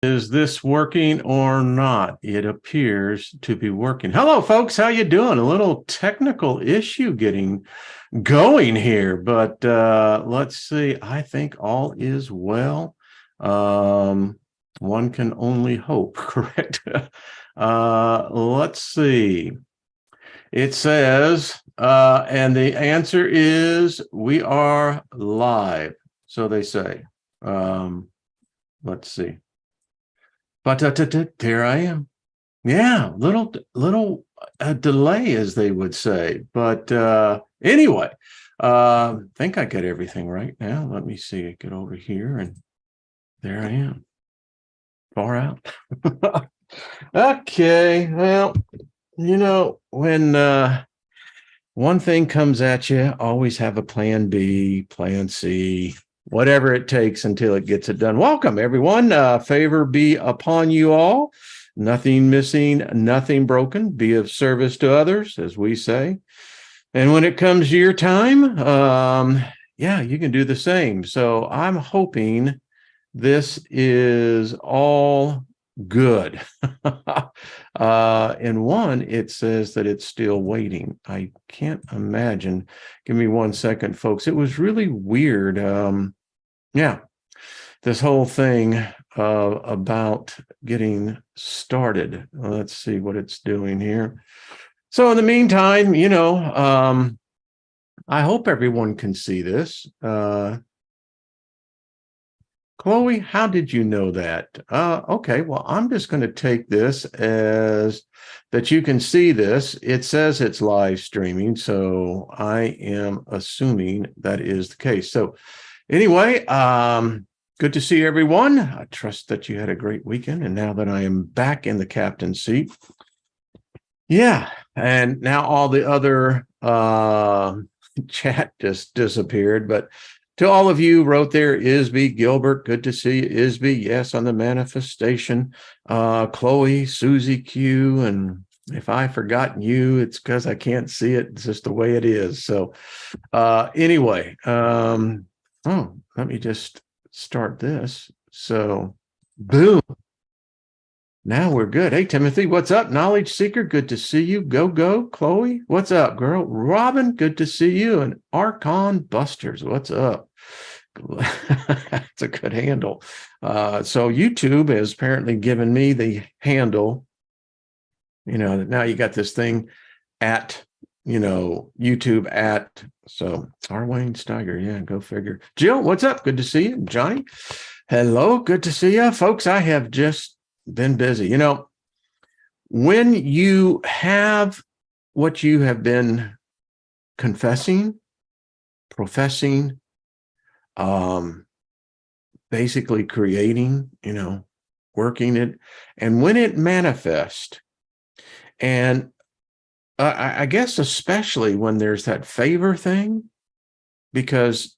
Is this working or not? It appears to be working. Hello, folks. How you doing? A little technical issue getting going here, but let's see. I think all is well. One can only hope, correct? Let's see. It says, and the answer is we are live. So they say. Let's see. But there I am. Yeah, little delay, as they would say. But anyway, think I got everything right now. Let me see. Get over here, and there I am. Far out. Okay. Well, when one thing comes at you, always have a plan B, plan C, whatever it takes until it gets it done. Welcome, everyone. Favor be upon you all. Nothing missing, nothing broken. Be of service to others, as we say. And when it comes to your time, yeah, you can do the same. So I'm hoping this is all good. In one, it says that it's still waiting. I can't imagine. Give me 1 second, folks. It was really weird. Yeah, this whole thing about getting started. Let's see what it's doing here. So in the meantime, I hope everyone can see this. Chloe, how did you know that? Okay, well, I'm just going to take this as that you can see this. It says it's live streaming, so I am assuming that is the case. So anyway, good to see everyone. I trust that you had a great weekend. And now that I am back in the captain's seat, yeah, and now all the other chat just disappeared, but to all of you wrote there, Isby, Gilbert, good to see you. Isby, yes, on the manifestation. Chloe, Susie Q, and if I've forgotten you, it's because I can't see it. It's just the way it is. So anyway, let me just start this. So boom. Now we're good. Hey, Timothy, what's up? Knowledge Seeker, good to see you. Go. Chloe, what's up, girl? Robin, good to see you. And Archon Busters, what's up? That's a good handle. So YouTube has apparently given me the handle. Now you got this thing at, YouTube at. So our Wayne Steiger, yeah, go figure. Jill, what's up? Good to see you. Johnny, hello, good to see you. Folks, I have just been busy. When you have what you have been confessing, professing, basically creating, working it, and when it manifests, and I guess especially when there's that favor thing, because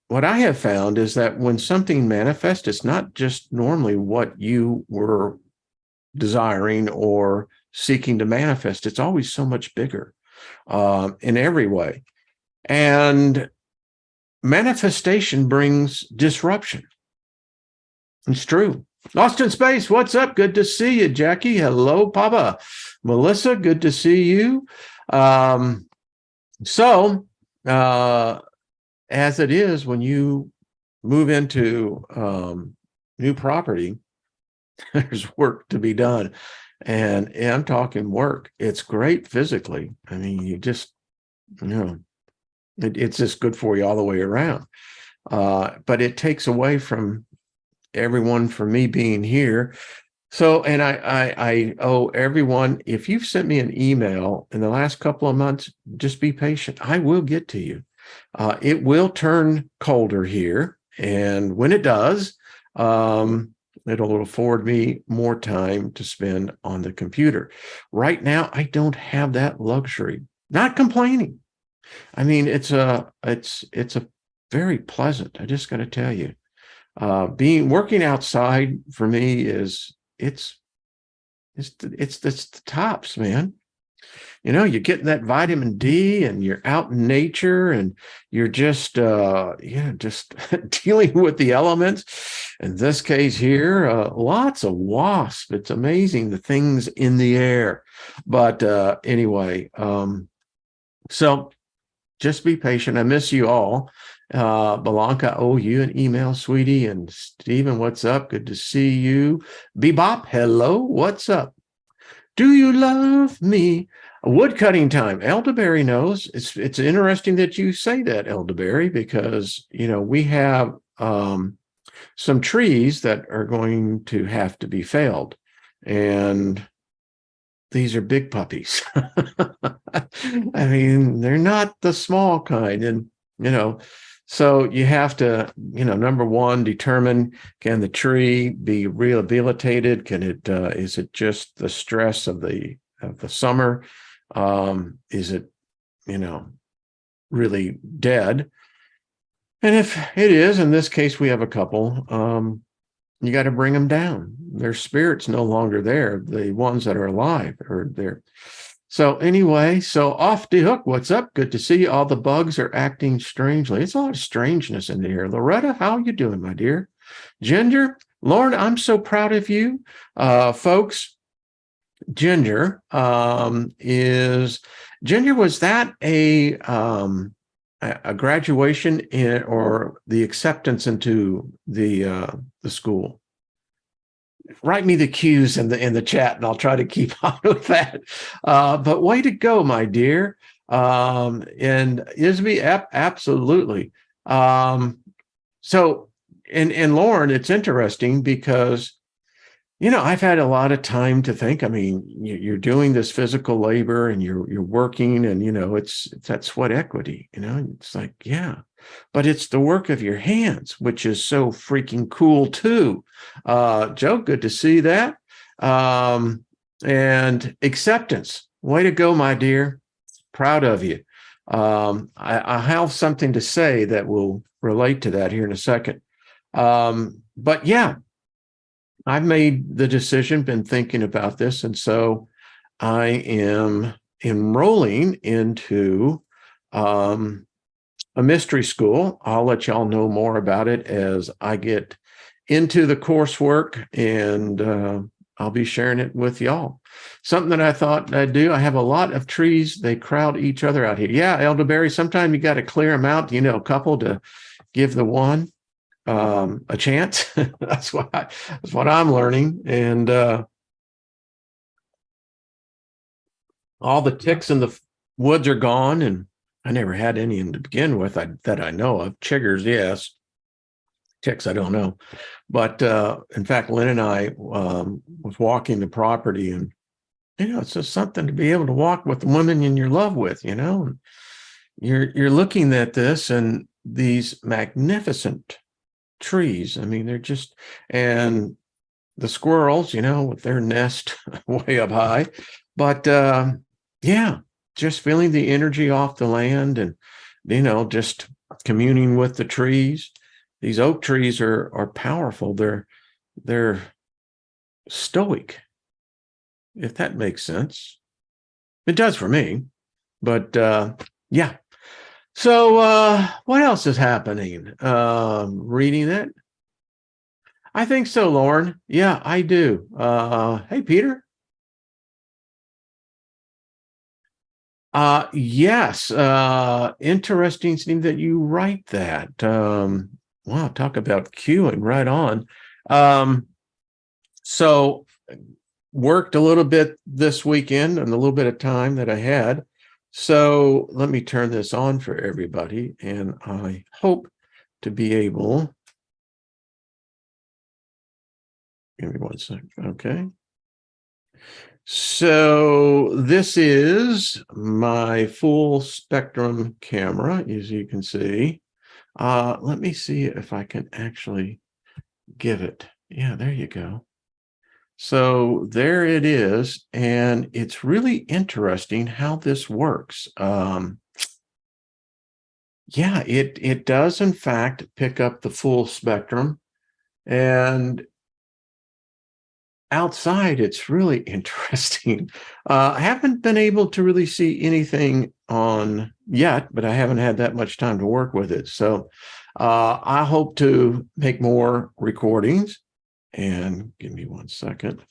what I have found is that when something manifests, it's not just normally what you were desiring or seeking to manifest. It's always so much bigger in every way. And manifestation brings disruption. It's true. Lost in Space, what's up? Good to see you, Jackie. Hello, Papa. Melissa, good to see you. As it is, when you move into new property, there's work to be done. And I'm talking work. It's great physically. I mean, you just, it's just good for you all the way around. But it takes away from everyone, from me being here. So, and I owe everyone, if you've sent me an email in the last couple of months, just be patient. I will get to you. It will turn colder here. And when it does, it'll afford me more time to spend on the computer. Right now, I don't have that luxury. Not complaining. I mean, it's a very pleasant. I just got to tell you, working outside for me is it's the tops, man. You're getting that vitamin D and you're out in nature and you're just, just dealing with the elements. In this case here, lots of wasps. It's amazing the things in the air. But anyway, so just be patient. I miss you all. Belanca, owe you an email, sweetie. And Stephen, what's up? Good to see you. Bebop, hello. What's up? Do you love me? Wood cutting time. Elderberry knows. It's interesting that you say that, Elderberry, because we have some trees that are going to have to be felled, and these are big puppies. I mean, they're not the small kind, and so you have to, number one, determine, can the tree be rehabilitated? Can it, is it just the stress of the summer? Is it, really dead? And if it is, in this case, we have a couple, you got to bring them down. Their spirit's no longer there. The ones that are alive are there. So anyway, so off the hook. What's up? Good to see you. All the bugs are acting strangely. It's a lot of strangeness in the air. Loretta, how are you doing, my dear? Ginger, Lauren, I'm so proud of you. Folks, Ginger was that a graduation or the acceptance into the school? Write me the cues in the chat and I'll try to keep on with that. But way to go, my dear. And Isby, absolutely. So, and Lauren, it's interesting because, I've had a lot of time to think. I mean, you're doing this physical labor and you're working and, it's that sweat equity, it's like, yeah, but it's the work of your hands, which is so freaking cool too. Joe, good to see that. And acceptance. Way to go, my dear. Proud of you. I have something to say that will relate to that here in a second. But yeah, I've made the decision, been thinking about this, and so I am enrolling into a mystery school. I'll let y'all know more about it as I get into the coursework, and I'll be sharing it with y'all. Something that I thought I'd do, I have a lot of trees. They crowd each other out here. Yeah, elderberry, sometimes you got to clear them out, a couple to give the one a chance. That's what I'm learning. And all the ticks in the woods are gone, and I never had any to begin with that I know of. Chiggers, yes. Ticks, I don't know. But in fact, Lynn and I was walking the property, and it's just something to be able to walk with the women in your love with, and you're looking at this and these magnificent trees. I mean, they're just, and the squirrels, with their nest way up high. But yeah, just feeling the energy off the land and, just communing with the trees. These oak trees are powerful. They're stoic, if that makes sense. It does for me. But yeah. So what else is happening? Reading it? I think so, Lauren. Yeah, I do. Hey, Peter. Yes. Interesting thing that you write that. Wow, talk about cueing right on. So worked a little bit this weekend and a little bit of time that I had. So let me turn this on for everybody, and I hope to be able. Give me 1 second. Okay. So this is my full spectrum camera, as you can see. Let me see if I can actually give it. Yeah, there you go. So there it is. And it's really interesting how this works. Yeah, it does, in fact, pick up the full spectrum. And outside, it's really interesting. I haven't been able to really see anything on yet, but I haven't had that much time to work with it. So I hope to make more recordings. And give me 1 second.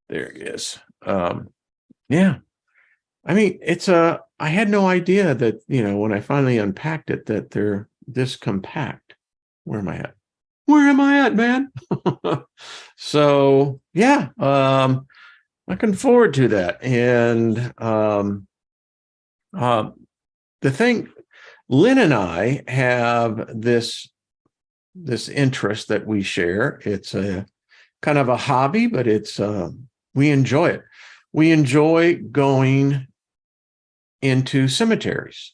There it is. Yeah. I mean, I had no idea that, when I finally unpacked it, that they're this compact. Where am I at? Where am I at, man? So yeah, looking forward to that. And the thing, Lynn and I have this interest that we share. It's a kind of a hobby, but we enjoy it. We enjoy going into cemeteries.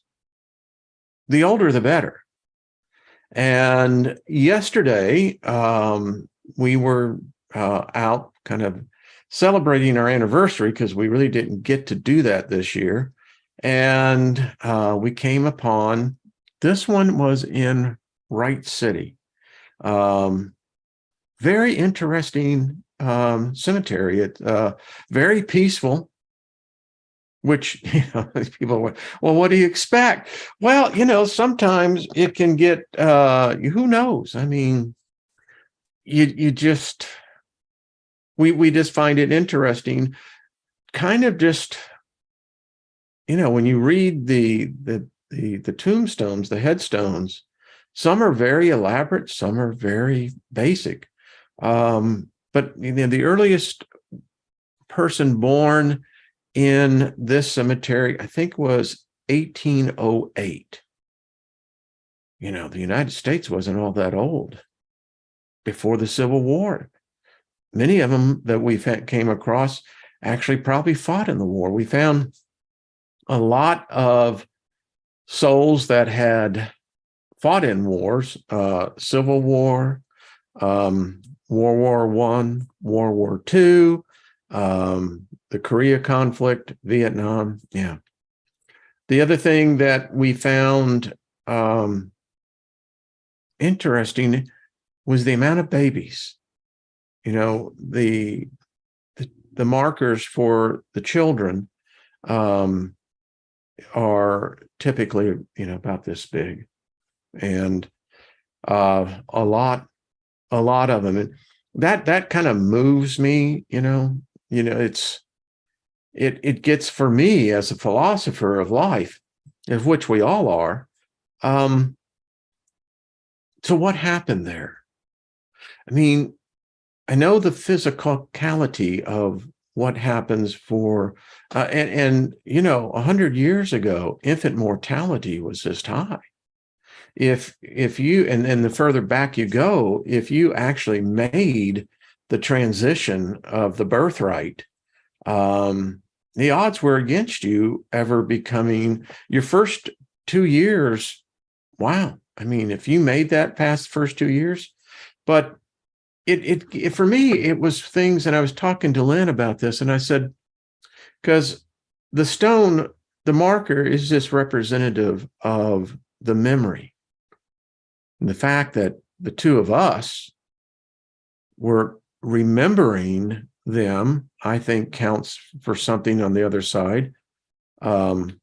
The older, the better. And yesterday, we were out kind of celebrating our anniversary, because we really didn't get to do that this year. And we came upon, this one was in Wright City. Very interesting cemetery. It's very peaceful, which, people went, well, what do you expect? Well, sometimes it can get, who knows? I mean, we just find it interesting, kind of just, when you read the tombstones, the headstones, some are very elaborate, some are very basic. But the earliest person born in this cemetery, I think, was 1808. The United States wasn't all that old before the Civil War. Many of them that we came across actually probably fought in the war. We found a lot of souls that had fought in wars, Civil War, World War I, World War II, the Korea conflict, Vietnam. Yeah. The other thing that we found interesting was the amount of babies. The markers for the children are typically, about this big, and a lot of them. And that kind of moves me. It gets, for me as a philosopher of life, of which we all are. So what happened there? I mean, I know the physicality of what happens for, and 100 years ago, infant mortality was just high. If you, and the further back you go, if you actually made the transition of the birthright, the odds were against you ever becoming, your first 2 years. Wow. I mean, if you made that past the first 2 years, but it for me, it was things, and I was talking to Lynn about this, and I said, because the stone, the marker, is just representative of the memory. And the fact that the two of us were remembering them, I think, counts for something on the other side. But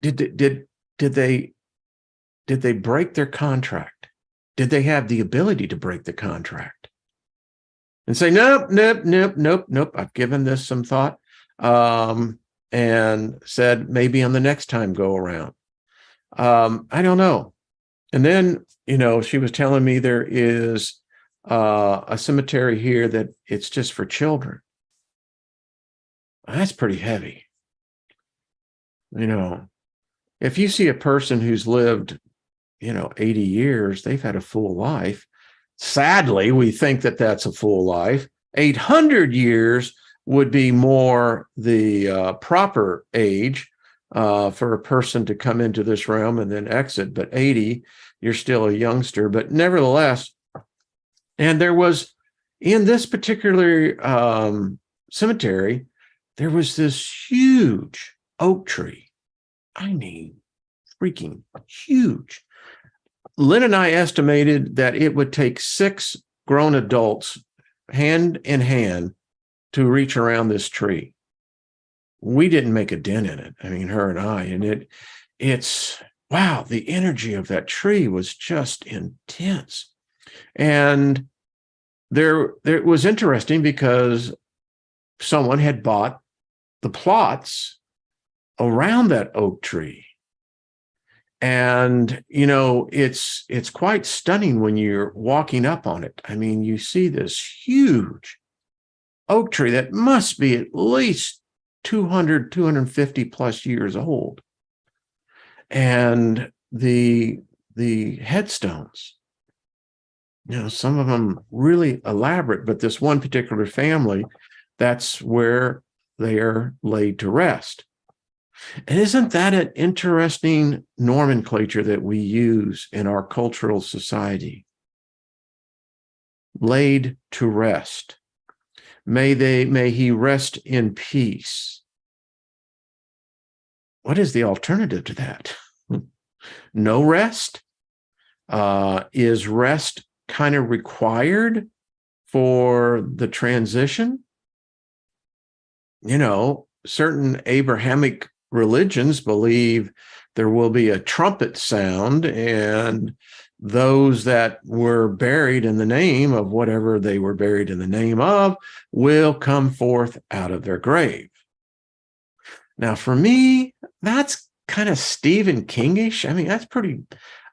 did they break their contract? Did they have the ability to break the contract and say, nope, I've given this some thought, and said, maybe on the next time go around? I don't know. And then, she was telling me there is a cemetery here that it's just for children. That's pretty heavy. If you see a person who's lived, 80 years, they've had a full life. Sadly, we think that that's a full life. 800 years would be more the proper age for a person to come into this realm and then exit. But 80, you're still a youngster. But nevertheless, and there was, in this particular cemetery, there was this huge oak tree. I mean, freaking huge. Lynn and I estimated that it would take 6 grown adults hand in hand to reach around this tree. We didn't make a dent in it. I mean, her and I, and it's, wow, the energy of that tree was just intense. And there it was interesting because someone had bought the plots around that oak tree. And, you know, it's quite stunning when you're walking up on it. I mean, you see this huge oak tree that must be at least 200, 250 plus years old. And the headstones, you know, some of them really elaborate, but this one particular family, that's where they are laid to rest. And isn't that an interesting nomenclature that we use in our cultural society? Laid to rest. May he rest in peace. What is the alternative to that? No rest? Is rest kind of required for the transition? You know, certain Abrahamic religions believe there will be a trumpet sound, and those that were buried in the name of whatever they were buried in the name of will come forth out of their grave. Now, for me, that's kind of Stephen Kingish. I mean, that's pretty.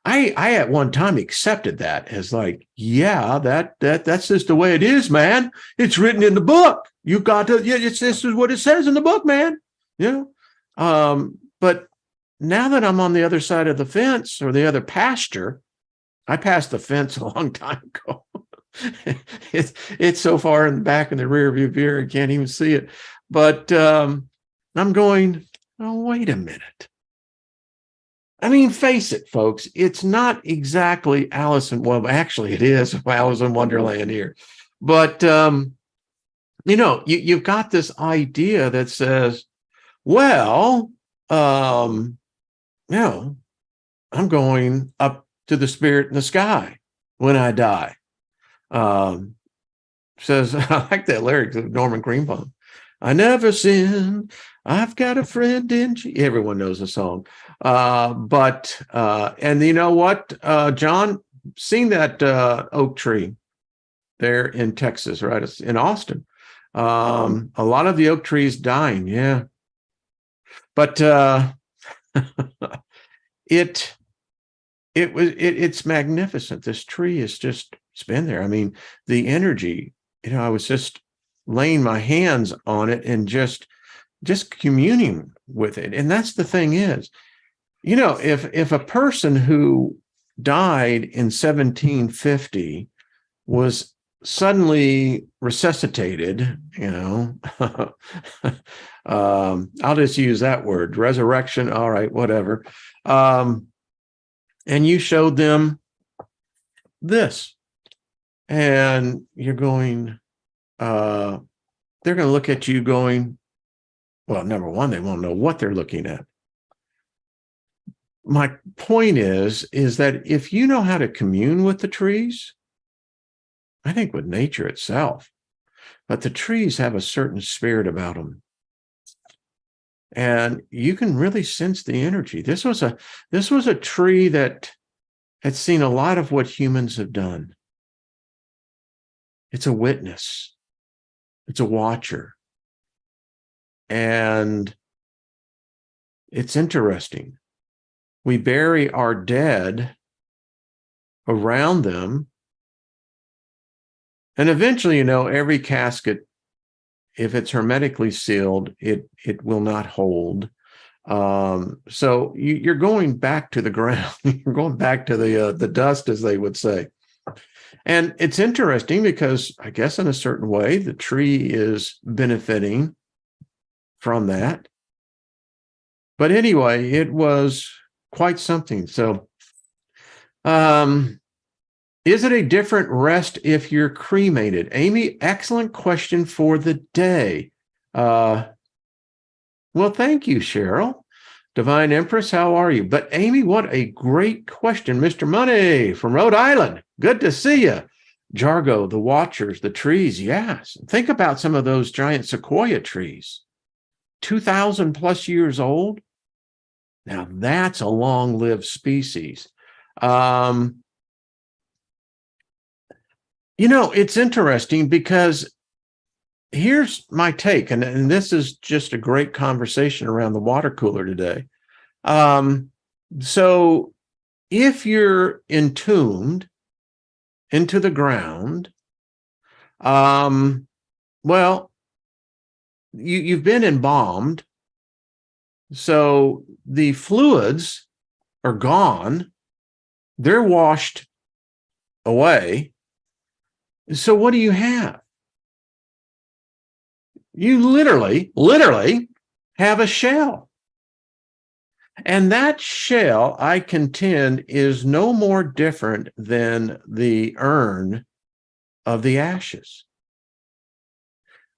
I at one time accepted that as like, yeah, that's just the way it is, man. It's written in the book. You got to. Yeah, this is what it says in the book, man. You know. But now that I'm on the other side of the fence or the other pasture, I passed the fence a long time ago. It's so far in the back in the rear view mirror, I can't even see it. But I'm going, oh, wait a minute. I mean, face it, folks, it's not exactly well, actually it is Alice in Wonderland here. But, you know, you've got this idea that says, well, you know, I'm going up to the spirit in the sky when I die. Says, I like that lyric of Norman Greenbaum. I never sin. I've got a friend in everyone knows the song. And you know what, John, seen that oak tree there in Texas, right? It's in Austin. A lot of the oak trees dying. Yeah. But it's magnificent. This tree is just, it's been there. I mean, the energy, you know, I was just laying my hands on it and just communing with it. And that's the thing is, you know, if a person who died in 1750 was suddenly resuscitated, you know, I'll just use that word, resurrection. All right, whatever. And you showed them this, and you're going, they're going to look at you going, well, number one, they won't know what they're looking at. My point is that if you know how to commune with the trees, I think with nature itself, but the trees have a certain spirit about them. And you can really sense the energy. This was a tree that had seen a lot of what humans have done. It's a witness. It's a watcher. And it's interesting. We bury our dead around them. And eventually, you know, every casket, if it's hermetically sealed, it will not hold. So you're going back to the ground. You're going back to the dust, as they would say. And it's interesting because I guess in a certain way, the tree is benefiting from that. But anyway, it was quite something. So, is it a different rest if you're cremated? Amy, excellent question for the day. Well, thank you, Cheryl. Divine Empress, how are you? But Amy, what a great question. Mr. Money from Rhode Island. Good to see you. Jargo, the watchers, the trees. Yes. Think about some of those giant sequoia trees. 2,000 plus years old. Now that's a long-lived species. It's interesting because here's my take, and this is just a great conversation around the water cooler today. So if you're entombed into the ground, well, you've been embalmed, so the fluids are gone, they're washed away. So what do you have? You literally have a shell. And that shell, I contend, is no more different than the urn of the ashes.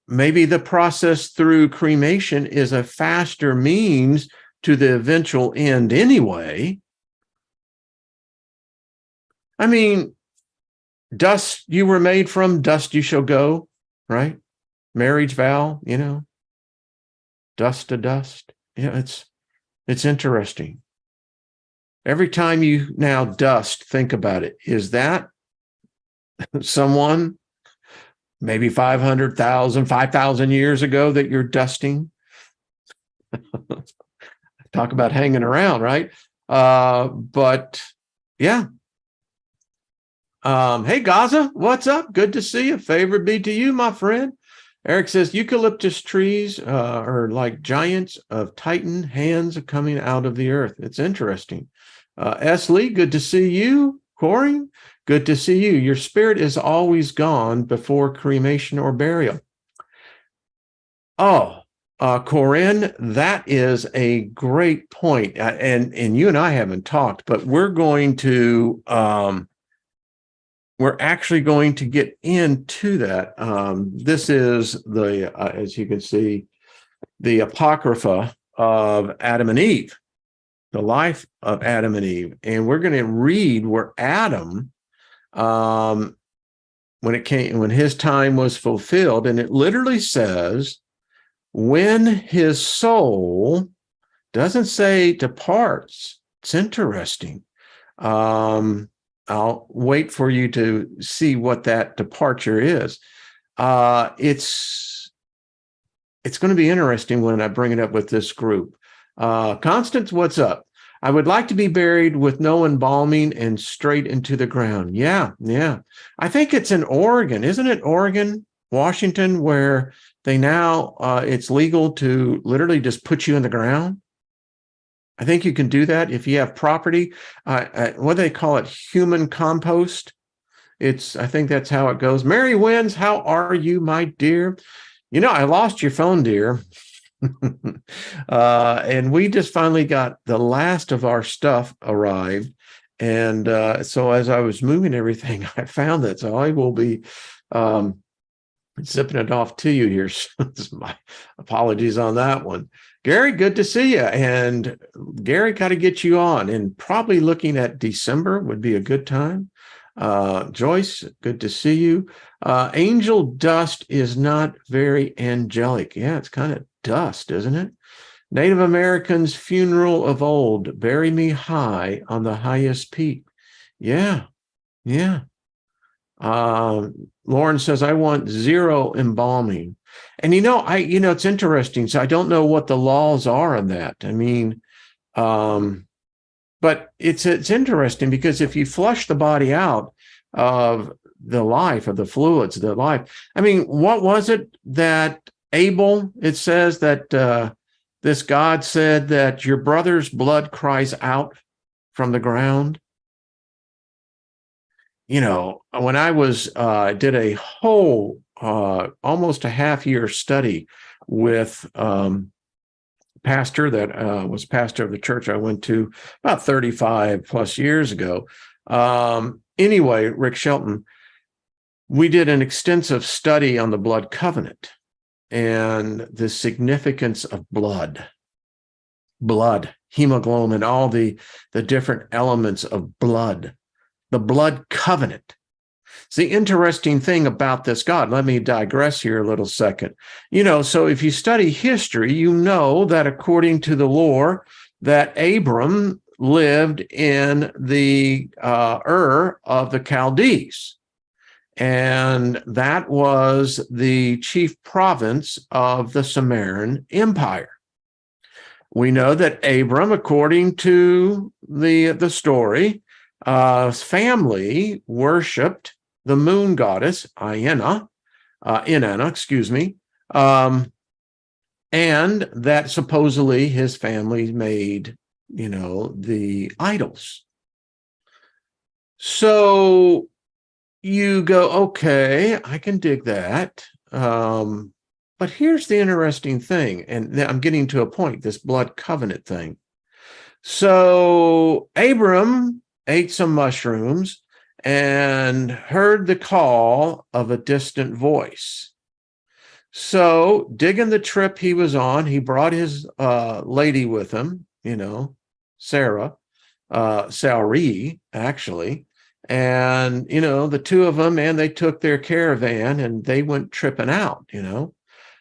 Maybe the process through cremation is a faster means to the eventual end anyway. I mean, dust you were made from, dust you shall go, right? Marriage vow, dust to dust. It's interesting. Every time you now dust, think about it. Is that someone maybe 500,000, 5,000 years ago that you're dusting? Talk about hanging around, right? But yeah. Hey, Gaza, what's up? Good to see you. Favor be to you, my friend. Eric says, eucalyptus trees are like giants of Titan hands coming out of the earth. It's interesting. S. Lee, good to see you. Corey, good to see you. Your spirit is always gone before cremation or burial. Oh, Corinne, that is a great point. And you and I haven't talked, but we're actually going to get into that. This is the, as you can see, the Apocrypha of Adam and Eve, the life of Adam and Eve. And we're going to read where Adam, when his time was fulfilled, and it literally says, when his soul, doesn't say departs. It's interesting. I'll wait for you to see what that departure is. It's going to be interesting when I bring it up with this group. Constance, what's up? I would like to be buried with no embalming and straight into the ground. Yeah. I think it's in Oregon. Isn't it Oregon, Washington, where they now, it's legal to literally just put you in the ground? I think you can do that if you have property. What do they call it? Human compost. I think that's how it goes. Mary Wins, how are you, my dear? I lost your phone, dear. And we just finally got the last of our stuff arrived. And so as I was moving everything, I found it. So I will be zipping it off to you here. My apologies on that one. Gary, good to see you. And Gary, got to get you on, and probably looking at December would be a good time. Joyce, good to see you. Angel dust is not very angelic. Yeah, it's kind of dust, isn't it? Native Americans' funeral of old, bury me high on the highest peak. Yeah. Lauren says, I want zero embalming. And it's interesting. So I don't know what the laws are on that. I mean, but it's interesting because if you flush the body out of the life, of the fluids, the life, I mean, what was it that Abel, it says that this God said that your brother's blood cries out from the ground? When I did a whole, almost a half-year study with pastor that was pastor of the church I went to about 35 plus years ago. Anyway, Rick Shelton, we did an extensive study on the blood covenant and the significance of blood. hemoglobin, all the different elements of blood, the blood covenant. It's the interesting thing about this God. Let me digress here a little second. So if you study history, you know that according to the lore, that Abram lived in the Ur of the Chaldees. And that was the chief province of the Sumerian Empire. We know that Abram, according to the story, family worshipped the moon goddess Inanna, and that supposedly his family made, the idols. So you go, okay, I can dig that. But here's the interesting thing, and I'm getting to a point, this blood covenant thing. So Abram ate some mushrooms and heard the call of a distant voice. So, digging the trip he was on, he brought his lady with him, Sarai, actually. And, the two of them, and they took their caravan and they went tripping out,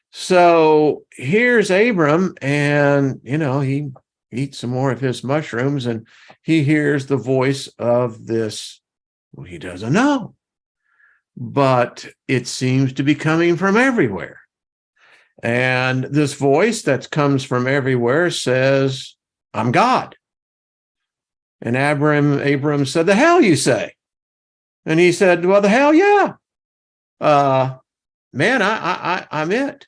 So here's Abram, and, he eats some more of his mushrooms and he hears the voice of this, well, he doesn't know, but it seems to be coming from everywhere. And this voice that comes from everywhere says, I'm God. And Abram said, the hell you say? And he said, well, the hell, yeah. Man, I'm it.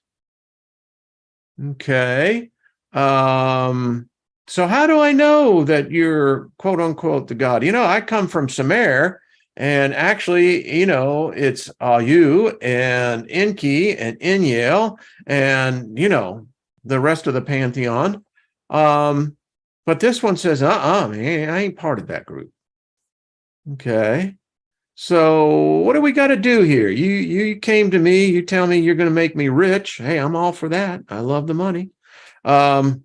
Okay. So how do I know that you're quote unquote the God? I come from Sumer, and actually, it's Ayu and Enki and Enyel and, the rest of the pantheon. But this one says, man, I ain't part of that group. Okay. So what do we got to do here? You came to me, you tell me you're going to make me rich. Hey, I'm all for that. I love the money. So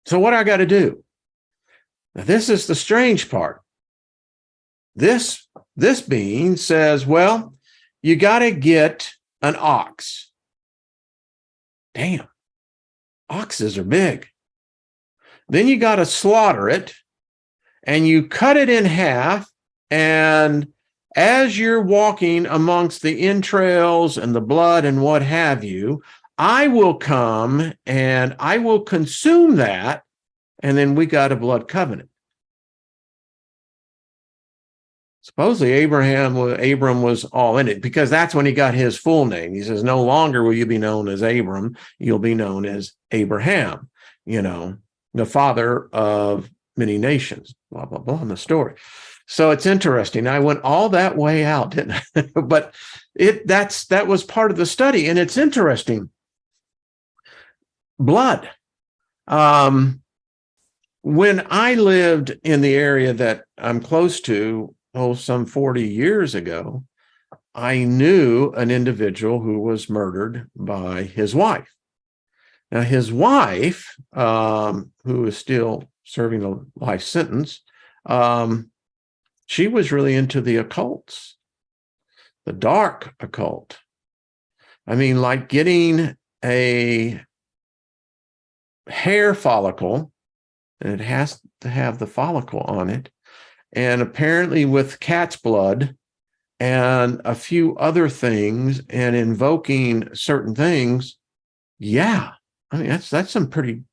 what I got to do? Now, this is the strange part. This being says, well, you got to get an ox. Damn, oxes are big. Then you got to slaughter it, and you cut it in half. And as you're walking amongst the entrails and the blood and what have you, I will come and I will consume that. And then we got a blood covenant. Supposedly Abram was all in it, because that's when he got his full name. He says, no longer will you be known as Abram, you'll be known as Abraham, the father of many nations, blah, blah, blah, in the story. So it's interesting. I went all that way out, didn't I? But that was part of the study, and it's interesting. Blood. When I lived in the area that I'm close to, some 40 years ago, I knew an individual who was murdered by his wife. Now, his wife, who is still serving a life sentence, she was really into the occults, the dark occult. I mean, like getting a hair follicle, and it has to have the follicle on it, and apparently with cat's blood and a few other things, and invoking certain things. Yeah, I mean, that's some pretty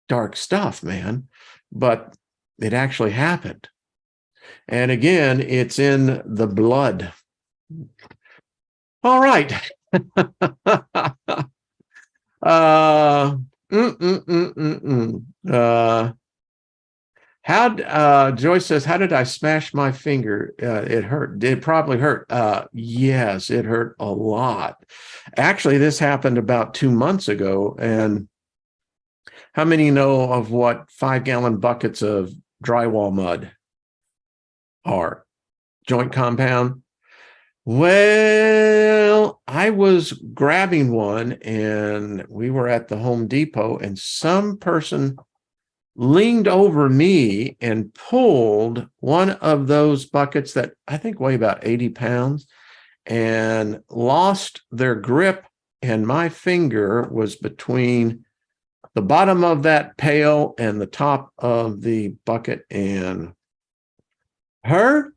dark stuff, man. But it actually happened. And again, it's in the blood. All right. Joyce says, how did I smash my finger? It hurt. It probably hurt. Yes, it hurt a lot. Actually, this happened about 2 months ago. And how many know of what 5-gallon buckets of drywall mud are? Joint compound? Well, I was grabbing one, and we were at the Home Depot, and some person leaned over me and pulled one of those buckets that I think weigh about 80 pounds and lost their grip. And my finger was between the bottom of that pail and the top of the bucket, and hurt.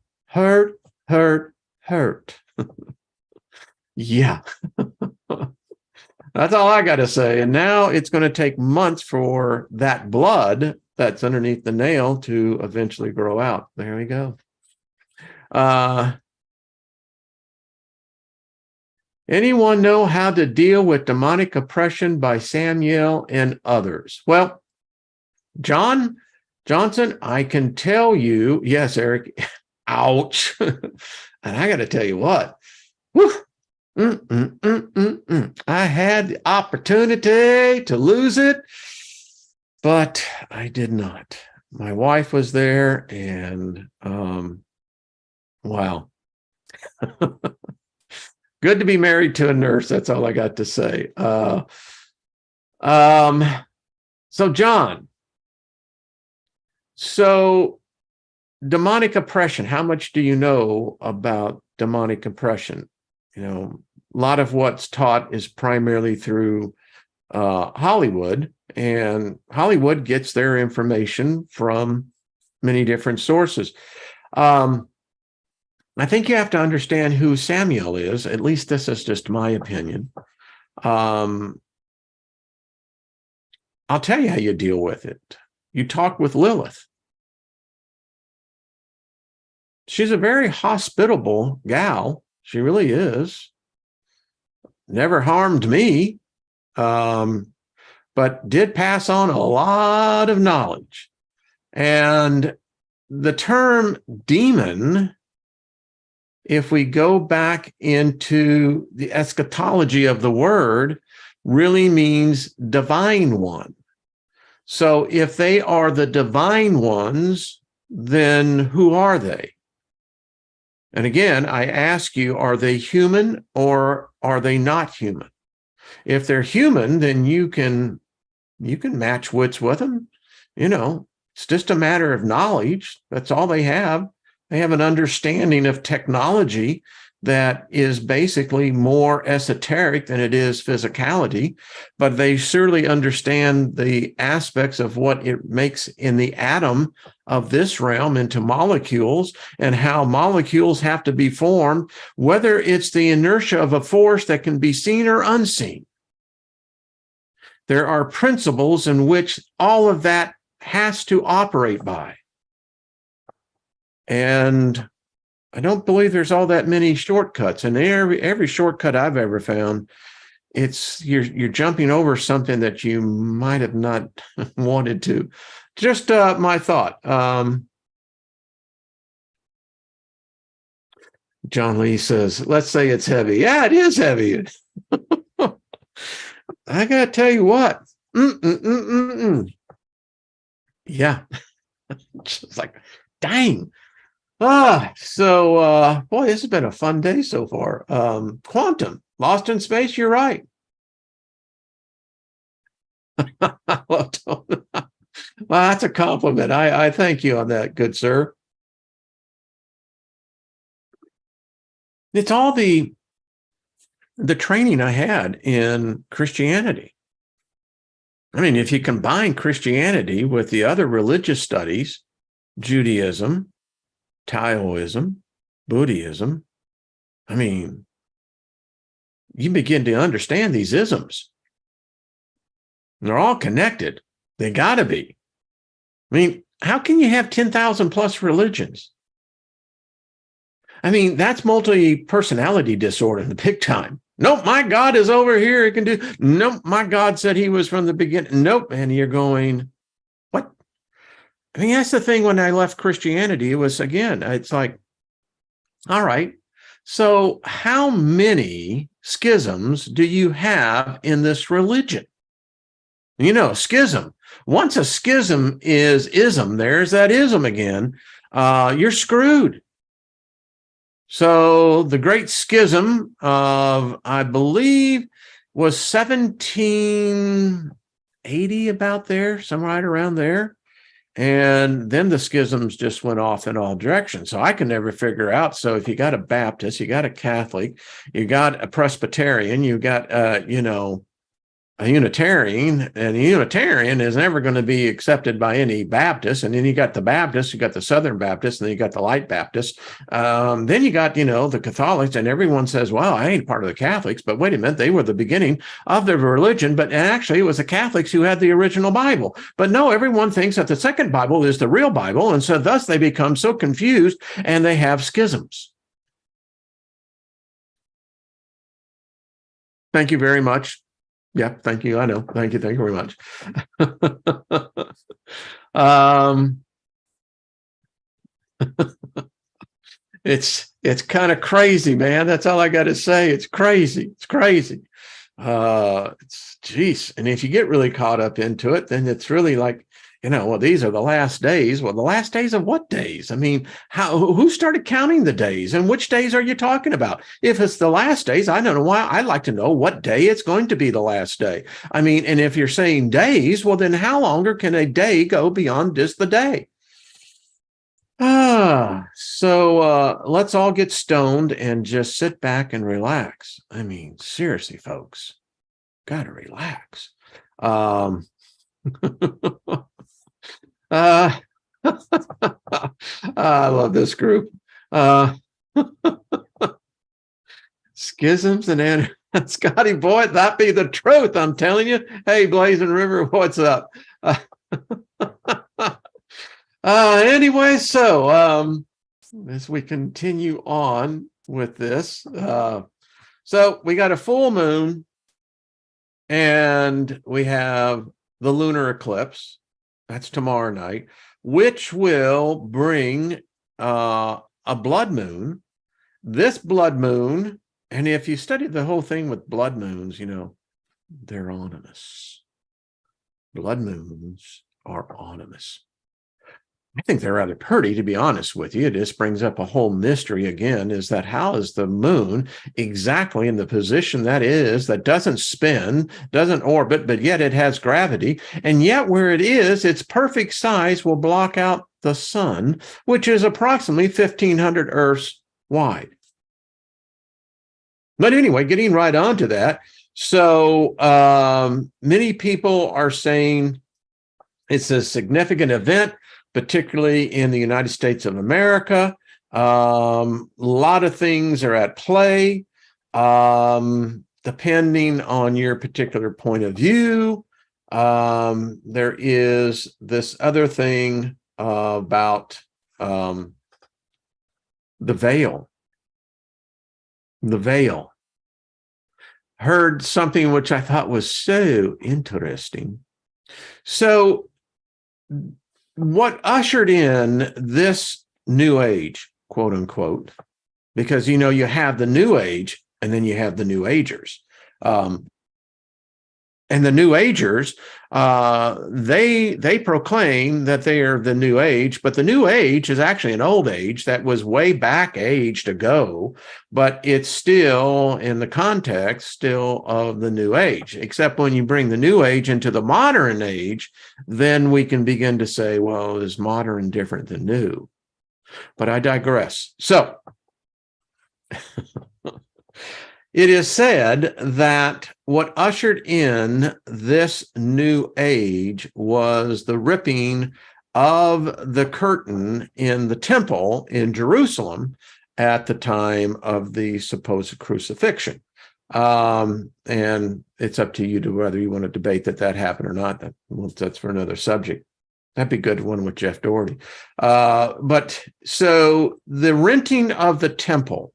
Yeah. That's all I got to say. And now it's going to take months for that blood that's underneath the nail to eventually grow out. There we go. Anyone know how to deal with demonic oppression by Samuel and others? Well, John Johnson, I can tell you, yes, Eric, ouch. And I got to tell you what, whew, I had the opportunity to lose it, but I did not. My wife was there, and wow. Good to be married to a nurse. That's all I got to say. So John, so demonic oppression, how much do you know about demonic oppression? You know, a lot of what's taught is primarily through Hollywood, and Hollywood gets their information from many different sources. I think you have to understand who Samuel is. At least this is just my opinion. I'll tell you how you deal with it. You talk with Lilith. She's a very hospitable gal. She really is. Never harmed me, but did pass on a lot of knowledge. And the term demon, if we go back into the eschatology of the word, really means divine one. So if they are the divine ones, then who are they? And again, I ask you, are they human or are they not human? If they're human, then you can match wits with them. You know, it's just a matter of knowledge. That's all they have. They have an understanding of technology that is basically more esoteric than it is physicality, but they surely understand the aspects of what it makes in the atom of this realm into molecules, and how molecules have to be formed, whether it's the inertia of a force that can be seen or unseen. There are principles in which all of that has to operate by. And I don't believe there's all that many shortcuts. And every shortcut I've ever found, it's you're jumping over something that you might have not wanted to. Just my thought. John Lee says, let's say it's heavy. Yeah, it is heavy. I got to tell you what. Yeah. It's like, dang. Boy, this has been a fun day so far. Quantum, lost in space, you're right. Well, that's a compliment. I thank you on that, good sir. It's all the training I had in Christianity. I mean, if you combine Christianity with the other religious studies, Judaism, Taoism, Buddhism, I mean, you begin to understand these isms. They're all connected. They got to be. I mean, how can you have 10,000 plus religions? I mean, that's multi-personality disorder in the big time. Nope, my God is over here. He can do. Nope, my God said he was from the beginning. Nope. And you're going, what? I mean, that's the thing. When I left Christianity, it was, again, it's like, all right, so how many schisms do you have in this religion? You know, schism. Once a schism is ism, there's that ism again. You're screwed. So the Great Schism of, I believe, was 1780, about there, somewhere right around there. And then the schisms just went off in all directions. So I can never figure out. So if you got a Baptist, you got a Catholic, you got a Presbyterian, you got, a Unitarian, and a Unitarian is never going to be accepted by any Baptist. And then you got the Baptists, you got the Southern Baptists, and then you got the Light Baptists. Then you got, the Catholics, and everyone says, well, I ain't part of the Catholics, but wait a minute, they were the beginning of the religion. But actually, it was the Catholics who had the original Bible. But no, everyone thinks that the second Bible is the real Bible. And so thus they become so confused and they have schisms. Thank you very much. Yeah, thank you. I know. Thank you. Thank you very much. It's kind of crazy, man. That's all I got to say. It's crazy. It's crazy. Geez. And if you get really caught up into it, then it's really like, well, these are the last days. Well, the last days of what days? I mean, who started counting the days, and which days are you talking about? If it's the last days, I don't know why. I'd like to know what day it's going to be the last day. I mean, and if you're saying days, well, then how longer can a day go beyond just the day? So let's all get stoned and just sit back and relax. I mean, seriously, folks, gotta relax. I love this group. Schisms and Scotty, boy, that be the truth. I'm telling you. Hey, Blazing River, what's up? Anyway, so as we continue on with this, so we got a full moon, and we have the lunar eclipse. That's tomorrow night, which will bring a blood moon. This blood moon, and if you study the whole thing with blood moons, they're ominous. Blood moons are ominous. I think they're rather pretty, to be honest with you. It just brings up a whole mystery again, is that how is the moon exactly in the position that doesn't spin, doesn't orbit, but yet it has gravity. And yet where it is, its perfect size will block out the sun, which is approximately 1,500 Earths wide. But anyway, getting right on to that. So many people are saying it's a significant event, particularly in the United States of America. A lot of things are at play, depending on your particular point of view. There is this other thing about the veil. The veil. Heard something which I thought was so interesting. So what ushered in this new age, quote unquote, because, you have the new age and then you have the new agers. And the new agers, they proclaim that they are the new age, but the new age is actually an old age that was way back age ago, but it's still in the context still of the new age, except when you bring the new age into the modern age, then we can begin to say, well, is modern different than new? But I digress. So it is said that what ushered in this new age was the ripping of the curtain in the temple in Jerusalem at the time of the supposed crucifixion. And it's up to you to whether you want to debate that happened or not. That's for another subject. That'd be a good one with Jeff Doherty. But so the renting of the temple,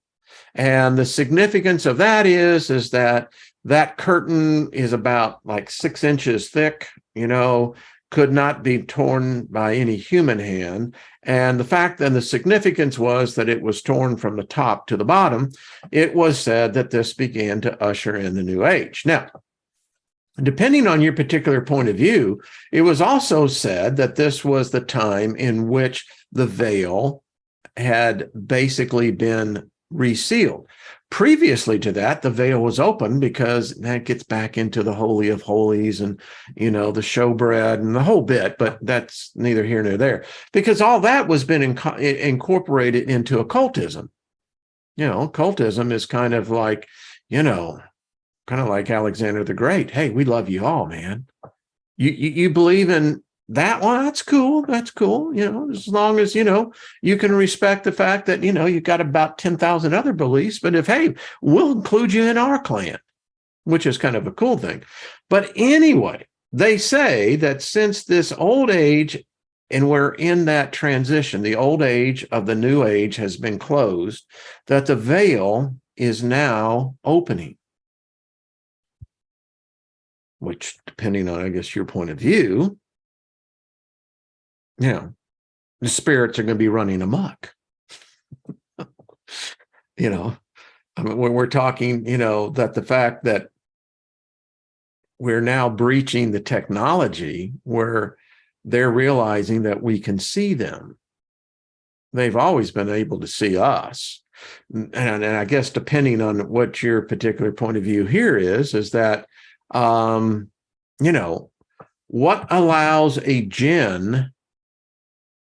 and the significance of that is that curtain is about like 6 inches thick, could not be torn by any human hand. And the fact and the significance was that it was torn from the top to the bottom. It was said that this began to usher in the new age. Now, depending on your particular point of view, it was also said that this was the time in which the veil had basically been resealed. Previously to that, the veil was open, because that gets back into the Holy of Holies and, the showbread and the whole bit, but that's neither here nor there, because all that was been incorporated into occultism. Occultism is kind of like Alexander the Great. Hey, we love you all, man. You believe in that one? That's cool. That's cool. As long as, you can respect the fact that, you've got about 10,000 other beliefs, but hey, we'll include you in our clan, which is kind of a cool thing. But anyway, they say that since this old age, and we're in that transition, the old age of the new age has been closed, that the veil is now opening. Which, depending on, I guess, your point of view, the spirits are going to be running amok. I mean, when we're talking, that the fact that we're now breaching the technology where they're realizing that we can see them. They've always been able to see us. And I guess depending on what your particular point of view here is that, what allows a jinn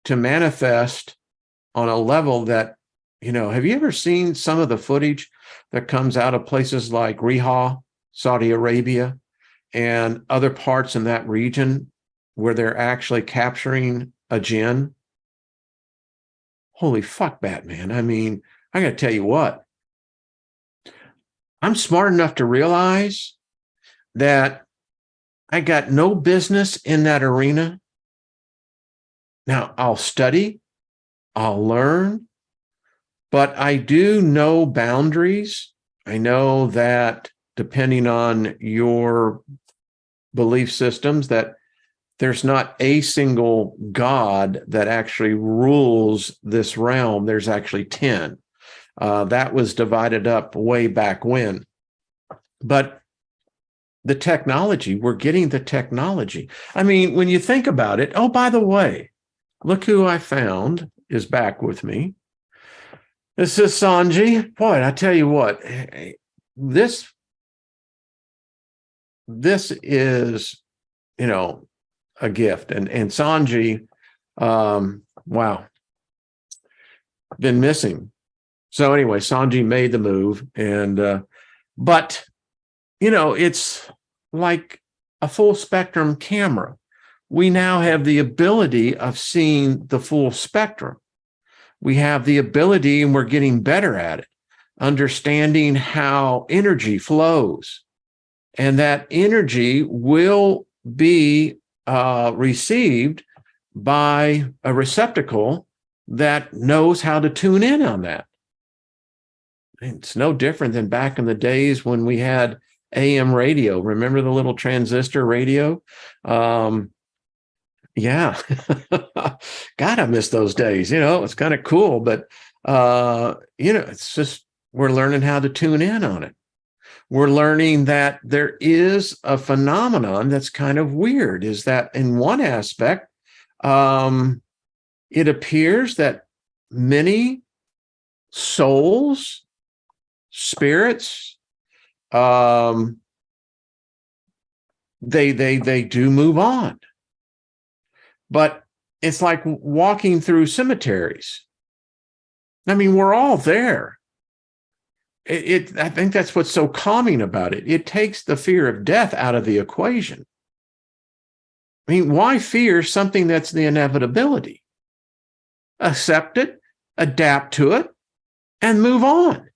to manifest on a level that, have you ever seen some of the footage that comes out of places like Riyadh, Saudi Arabia, and other parts in that region where they're actually capturing a jinn? Holy fuck, Batman. I mean, I got to tell you what, I'm smart enough to realize that I got no business in that arena. Now, I'll study, I'll learn, but I do know boundaries. I know that depending on your belief systems, that there's not a single God that actually rules this realm. There's actually 10. That was divided up way back when. But the technology, we're getting the technology. I mean, when you think about it, oh, by the way, look who I found is back with me. This is Sanji. Boy, I tell you what, this is, a gift. And Sanji, wow, been missing. So anyway, Sanji made the move. And, but, it's like a full spectrum camera. We now have the ability of seeing the full spectrum. We have the ability, and we're getting better at it, understanding how energy flows. And that energy will be received by a receptacle that knows how to tune in on that. It's no different than back in the days when we had AM radio. Remember the little transistor radio? Yeah. God, I miss those days. It's kind of cool, but it's just, we're learning how to tune in on it. We're learning that there is a phenomenon that's kind of weird, is that in one aspect, it appears that many souls, spirits, they do move on. But it's like walking through cemeteries. I mean, we're all there. I think that's what's so calming about it. It takes the fear of death out of the equation. I mean, why fear something that's the inevitability? Accept it, adapt to it, and move on.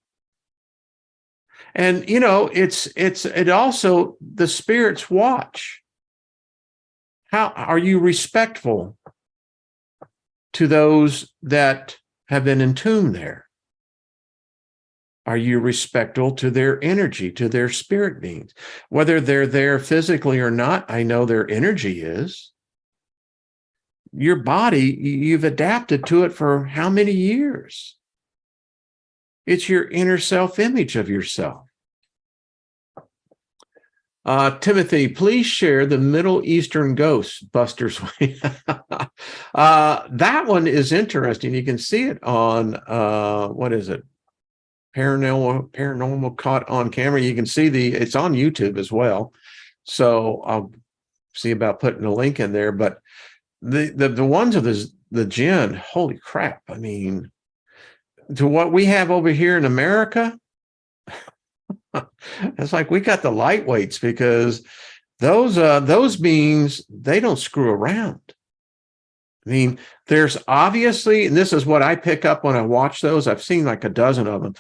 And, it also, the spirits watch. How are you respectful to those that have been entombed there? Are you respectful to their energy, to their spirit beings? Whether they're there physically or not, I know their energy is. Your body, you've adapted to it for how many years? It's your inner self-image of yourself. Timothy, please share the Middle Eastern ghost Buster's Way. That one is interesting. You can see it on, what is it? paranormal caught on camera. You can see it's on YouTube as well. So I'll see about putting a link in there. But the ones of the jinn, holy crap. I mean, to what we have over here in America, it's like we got the lightweights, because those beings, they don't screw around. I mean, there's obviously, and this is what I pick up when I watch those. I've seen like a dozen of them.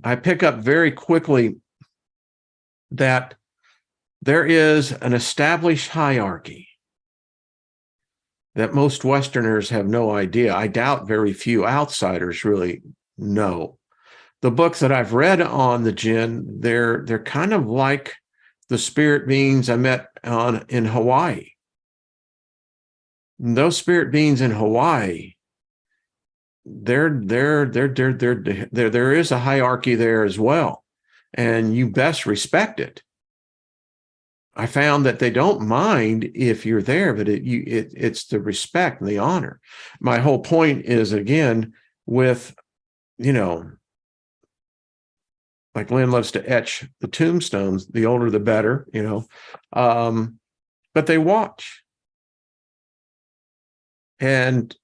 I pick up very quickly that there is an established hierarchy that most Westerners have no idea. I doubt very few outsiders really know. The books that I've read on the jinn, they're kind of like the spirit beings I met in Hawaii. And those spirit beings in Hawaii, there is a hierarchy there as well, and you best respect it. I found that they don't mind if you're there, but it's the respect and the honor. My whole point is, again, with, like Lynn loves to etch the tombstones, the older the better, but they watch. And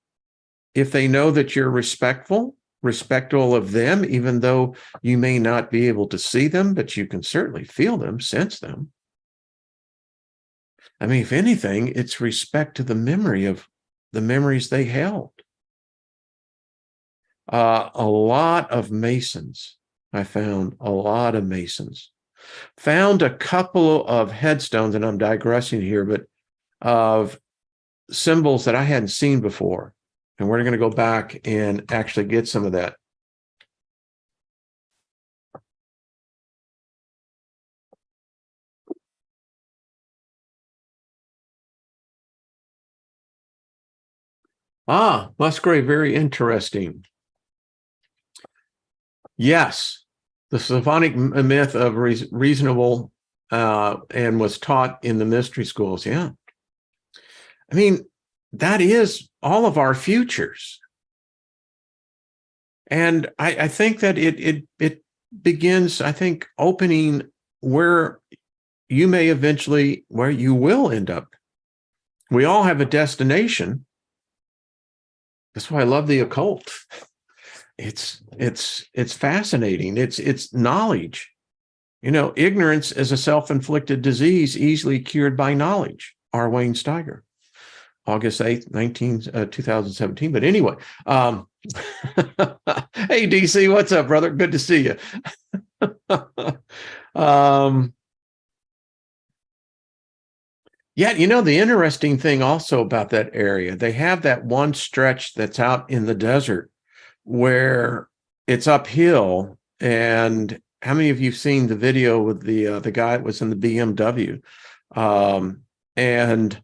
if they know that you're respectful of them, even though you may not be able to see them, but you can certainly feel them, sense them. I mean, if anything, it's respect to the memories they held. A lot of Masons, I found a lot of Masons. Found a couple of headstones, and I'm digressing here, but of symbols that I hadn't seen before. And we're going to go back and actually get some of that. Musgrave, very interesting. Yes, the Slavonic myth of reasonable and was taught in the mystery schools. Yeah. I mean, that is all of our futures. And I think that it begins, I think, opening where you will end up. We all have a destination. That's why I love the occult. It's fascinating. It's knowledge. Ignorance is a self-inflicted disease easily cured by knowledge. R. Wayne Steiger, August 8th, 2017. But anyway, hey, DC, what's up, brother? Good to see you. Yeah, the interesting thing also about that area, they have that one stretch that's out in the desert where it's uphill. And how many of you have seen the video with the guy that was in the BMW? And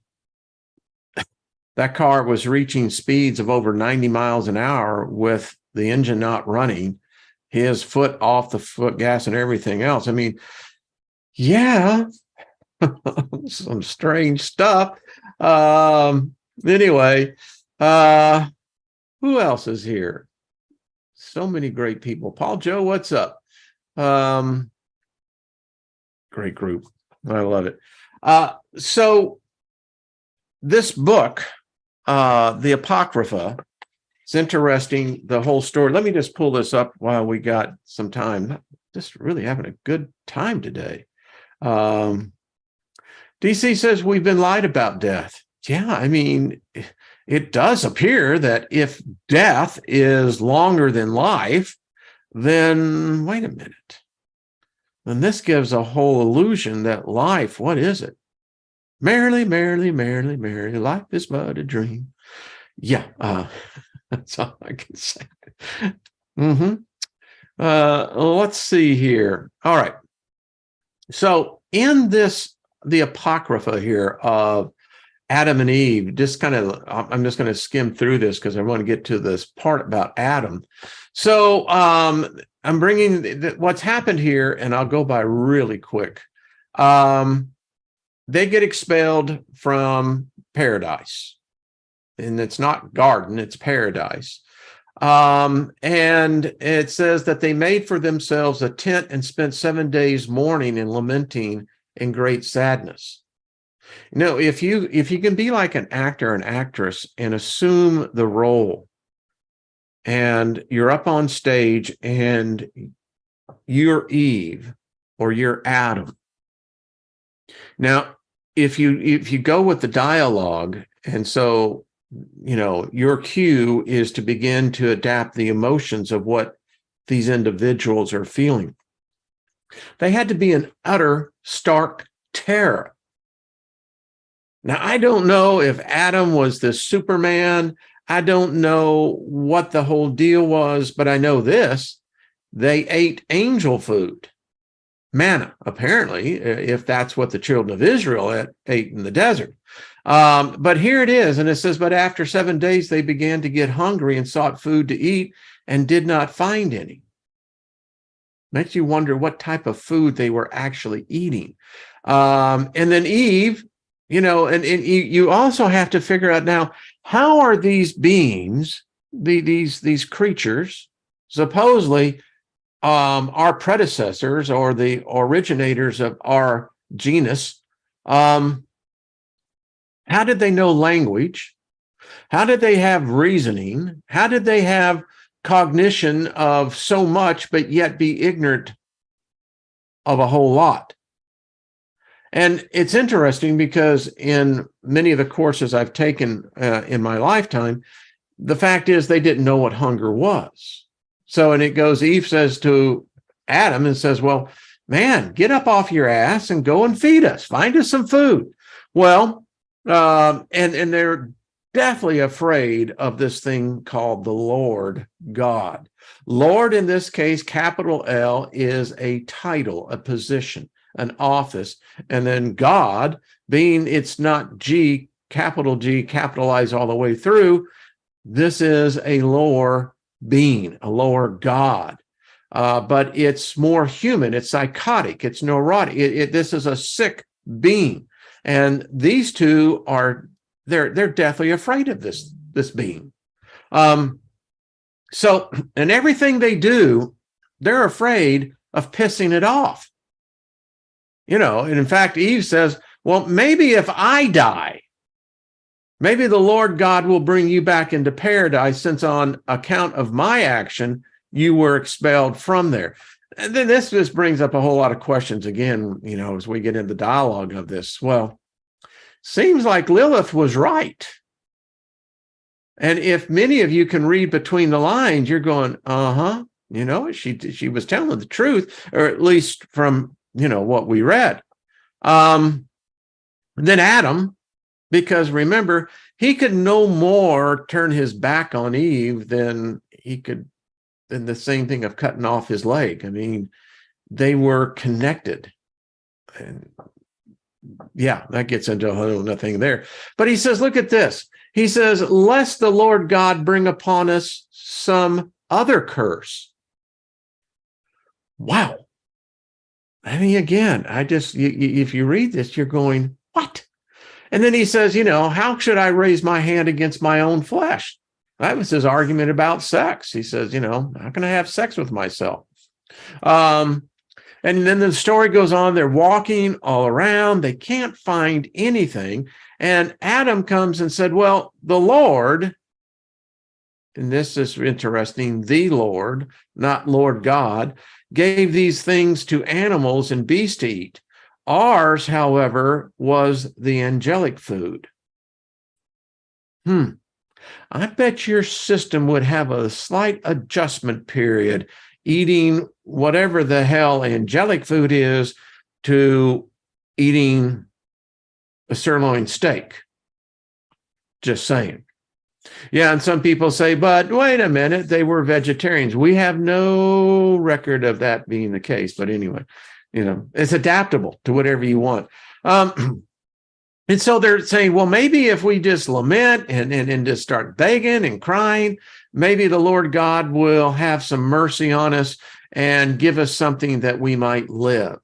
that car was reaching speeds of over 90 miles an hour with the engine not running, his foot off the foot gas and everything else. I mean, yeah, some strange stuff. Anyway, who else is here? So many great people. Paul Joe, what's up? Great group. I love it. So this book, the Apocrypha, it's interesting, the whole story. Let me just pull this up while we got some time. Just really having a good time today. DC says we've been lied about death. Yeah, I mean, it does appear that if death is longer than life, then wait a minute. Then this gives a whole illusion that life, what is it? Merrily, merrily, merrily, merrily, life is but a dream. Yeah, that's all I can say. Let's see here. All right. So in the Apocrypha here of Adam and Eve, I'm just going to skim through this because I want to get to this part about Adam. So I'm bringing what's happened here, and I'll go by really quick. They get expelled from paradise, and it's not garden, it's paradise. And it says that they made for themselves a tent and spent 7 days mourning and lamenting in great sadness. You know, if you can be like an actor or an actress and assume the role, and you're up on stage and you're Eve or you're Adam. Now, if you go with the dialogue, and so, you know, your cue is to begin to adapt the emotions of what these individuals are feeling. They had to be in utter, stark terror. Now, I don't know if Adam was the Superman. I don't know what the whole deal was, but I know this. They ate angel food, manna, apparently, if that's what the children of Israel ate in the desert. But here it is, and it says, but after 7 days, they began to get hungry and sought food to eat and did not find any. Makes you wonder what type of food they were actually eating. And then Eve, you know, and you also have to figure out now, how are these beings, these creatures, supposedly our predecessors or the originators of our genus, how did they know language? How did they have reasoning? How did they have cognition of so much, but yet be ignorant of a whole lot? And it's interesting because in many of the courses I've taken in my lifetime, the fact is they didn't know what hunger was. So, and it goes, Eve says to Adam and says, well, man, get up off your ass and go and feed us. Find us some food. Well, and they're definitely afraid of this thing called the Lord God. Lord, in this case, capital L, is a title, a position, an office. And then God, being it's not G, capital G, capitalized all the way through, this is a lower being, a lower God. But it's more human, it's psychotic, it's neurotic. This is a sick being. And these two are, they're deathly afraid of this being. So, and everything they do, they're afraid of pissing it off. You know, and in fact, Eve says, well, maybe if I die, maybe the Lord God will bring you back into paradise, since on account of my action, you were expelled from there. And then this just brings up a whole lot of questions again, you know, as we get into the dialogue of this. Well, seems like Lilith was right. And if many of you can read between the lines, you're going, you know, she was telling the truth, or at least from, you know, what we read. Then Adam, because remember, he could no more turn his back on Eve than the same thing of cutting off his leg. I mean, they were connected. And yeah, that gets into a whole other thing there. But he says, look at this. He says, lest the Lord God bring upon us some other curse. Wow. I mean, again, if you read this, you're going, what? And then he says, you know, how should I raise my hand against my own flesh? That was his argument about sex. He says, you know, how can I have sex with myself? And then the story goes on. They're walking all around. They can't find anything. And Adam comes and said, well, the Lord, and this is interesting, the Lord, not Lord God, gave these things to animals and beasts to eat. Ours, however, was the angelic food. I bet your system would have a slight adjustment period, eating whatever the hell angelic food is to eating a sirloin steak. Just saying. Yeah, and some people say, but wait a minute, they were vegetarians. We have no record of that being the case. But anyway, you know, it's adaptable to whatever you want. And so they're saying, well, maybe if we just lament and just start begging and crying, maybe the Lord God will have some mercy on us and give us something that we might live.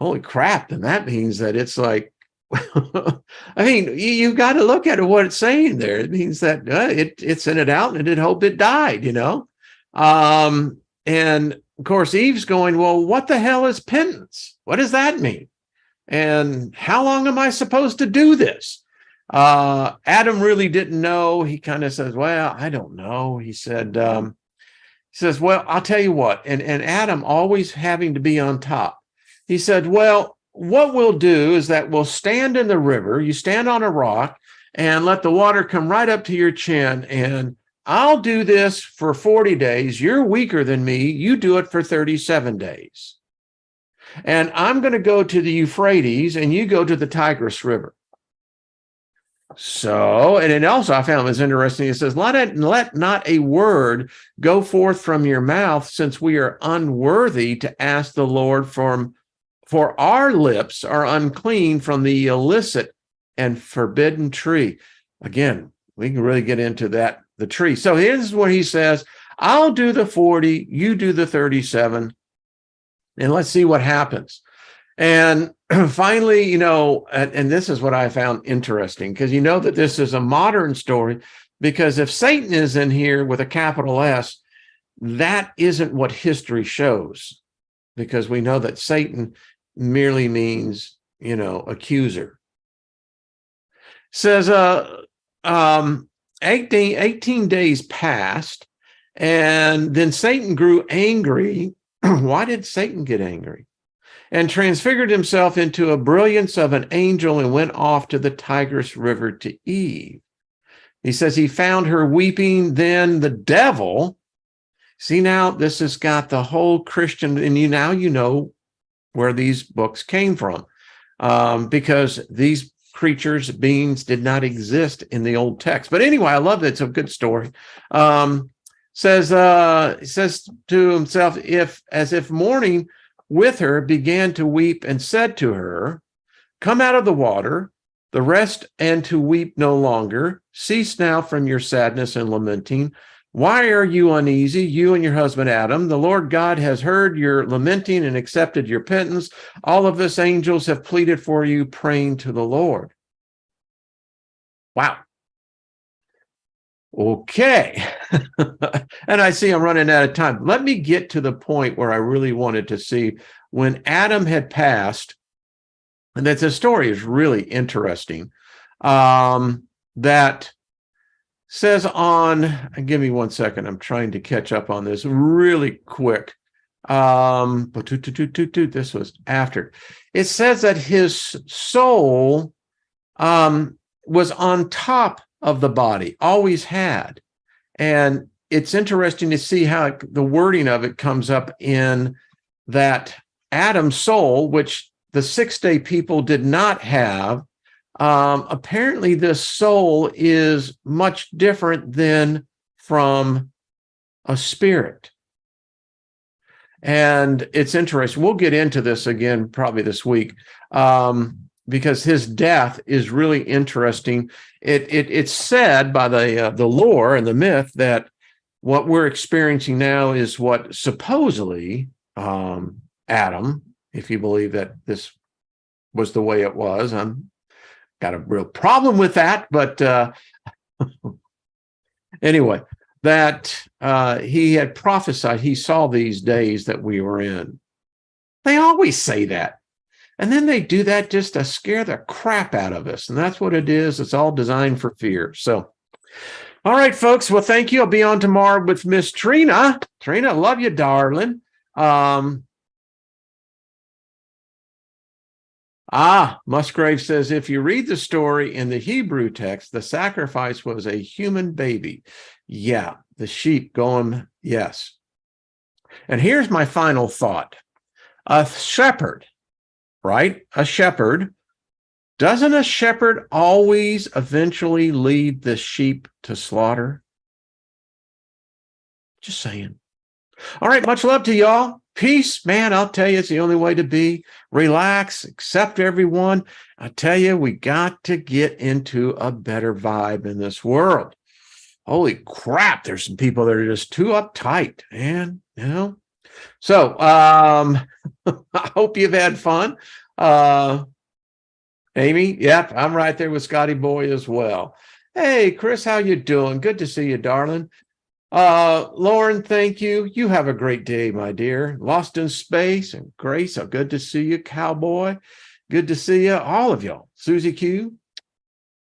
Holy crap. And that means that it's like, I mean, you got to look at what it's saying there. It means that it sent it out and it hoped it died, And of course, Eve's going, well, what the hell is pendants? What does that mean? And how long am I supposed to do this? Adam really didn't know. He kind of says, well, I don't know. He says, well, I'll tell you what. And Adam always having to be on top. He said, well, what we'll do is that we'll stand in the river. You stand on a rock and let the water come right up to your chin. And I'll do this for 40 days. You're weaker than me. You do it for 37 days. And I'm going to go to the Euphrates and you go to the Tigris River. So, and then also I found it was interesting. It says, let not a word go forth from your mouth, since we are unworthy to ask the Lord for our lips are unclean from the illicit and forbidden tree. Again, we can really get into that, the tree. So here's what he says, I'll do the 40, you do the 37, and let's see what happens. And finally, and this is what I found interesting, because that this is a modern story, because if Satan is in here with a capital S, that isn't what history shows, because we know that Satan merely means, accuser. Says 18 days passed, and then Satan grew angry. Why did Satan get angry? And transfigured himself into a brilliance of an angel and went off to the Tigris River to Eve. He says he found her weeping. Then the devil, see, now this has got the whole Christian, and you know where these books came from, because these creatures, beings, did not exist in the old text. But anyway, I love it. It's a good story. Says to himself, as if mourning with her, began to weep and said to her, come out of the water, the rest, and to weep no longer. Cease now from your sadness and lamenting. Why are you uneasy, you and your husband Adam? The Lord God has heard your lamenting and accepted your penance. All of us angels have pleaded for you, praying to the Lord. Wow. Okay. And I see I'm running out of time. Let me get to the point where I really wanted to see when Adam had passed, and that the story is really interesting. That says give me 1 second. I'm trying to catch up on this really quick. But this was after. It says that his soul was on top of the body, always had. And it's interesting to see how the wording of it comes up in that Adam's soul, which the 6-day people did not have. Apparently this soul is much different than from a spirit. And it's interesting. We'll get into this again probably this week, because his death is really interesting. It's said by the lore and the myth that what we're experiencing now is what supposedly Adam, if you believe that this was the way it was, I'm got a real problem with that, but anyway, that he had prophesied, he saw these days that we were in. They always say that. And then they do that just to scare the crap out of us. And that's what it is. It's all designed for fear. So, all right, folks. Well, thank you. I'll be on tomorrow with Miss Trina. Trina, love you, darling. Musgrave says, if you read the story in the Hebrew text, the sacrifice was a human baby. Yeah, the sheep going, yes. And here's my final thought. A shepherd, right? A shepherd. Doesn't a shepherd always eventually lead the sheep to slaughter? Just saying. All right, much love to y'all. Peace, man, I'll tell you, it's the only way to be. Relax, accept everyone. I tell you, we got to get into a better vibe in this world. Holy crap, there's some people that are just too uptight, man, So, I hope you've had fun. Amy, yep, I'm right there with Scotty Boy as well. Hey, Chris, how you doing? Good to see you, darling. Lauren, thank you. You have a great day, my dear. Lost in Space and Grace, good to see you, Cowboy. Good to see you, all of y'all. Susie Q,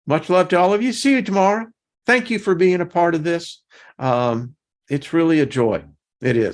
much love to all of you. See you tomorrow. Thank you for being a part of this. It's really a joy. It is.